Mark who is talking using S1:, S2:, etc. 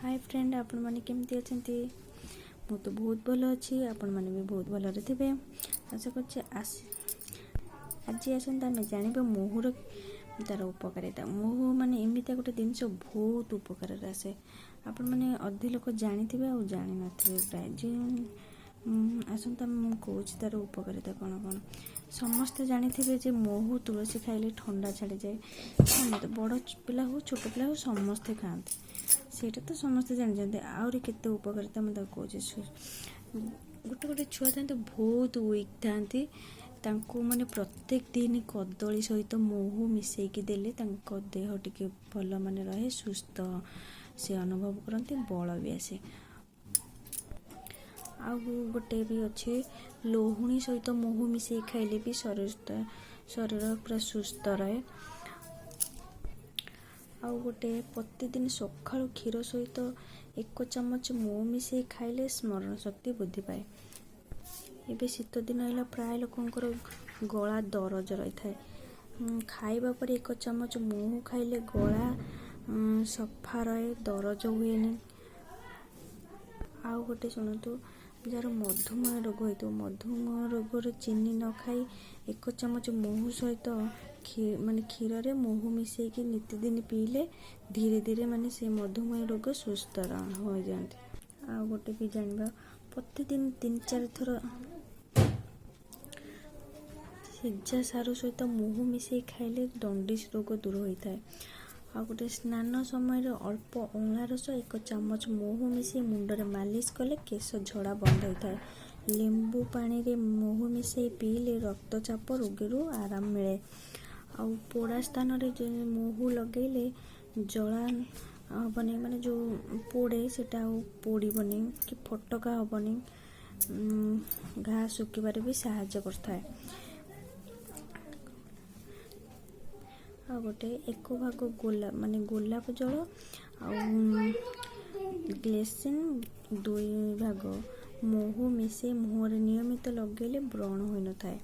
S1: Hi friend, आपण माने केमती अछंती? मु तो बहुत भल अच्छी, आपण माने भी बहुत भल थे। आशा कर आज आसता आम जानवा महूर तार उपकारिता। महू माने एमती गोटे जिनस बहुत उपकार आसे। आपण मैंने अधे लोक जानी आ जानी न प्राय आसता कौच तार उपकारिता कौन कौन समस्ते जानी जे महू तुलसी खाइले ठंडा छाड़ी जाए। समस्त बड़ पिला हो छोट पिला हो समस्ते खाते, सेटा तो समस्ते जानते। आहरी केते उपकारिता मुझे कौच। गोटे गोटे छुआ था बहुत वीक था, तांको माने प्रत्येक दिन कदली सहित महू मिसेकी देले तांको देह टिके भल माने रहे, सुस्थ से अनुभव करते, बल भी आसे। आ गोटे भी अच्छे लोहुणी सहित महू मिसे खाइले भी शरीर पूरा सुस्थ रहे। आउ गोटे प्रतिदिन सकाळु क्षीर सहित 1 चमच महू मिसे खाइले स्मरण शक्ति वृद्धि पाए। एबे शीत दिन है, प्राय लोकंकर गला दरज रही है। खाइबा पर 1 चमच महू खाइले गला सफा रहे, दरज हुए। आउ गोटे शुणु, जार मधुमेह रोग होता, मधुमेह रोग चीनी न खाई 1 चमच महू सहित माने क्षीर रे महू मिसेकी नितिदिन पीले धीरे धीरे माने से मधुमेह रोग सुस्थ हो जाते। आ गोटे भी जानवा प्रतिदिन 3-4 थर सिजा सारू सहित महू मिसे खाइले दंडिस रोग दूर होता है। आ गोटे स्नान समय अल्प अँला रस 1 चामच महू मिसे मुंडरे मालिश कले केश झड़ा बंद होता है। लेंबू पानी रे महू मिसे पीले रक्तचाप रोगी आराम मिले। आ पोड़ा स्थान रे महू लगेले जला हेनी, माने जो पोड़े सेटा पोड़बनी कि फटका हेनी, घा सुखिबार भी साहाय्य करता है। आ गोटे 1 भाग गोलाप माने गोलाप जल ग्लेसिन 2 भाग महू मिसे मुहर नियमित लगेले व्रण होई न थाए।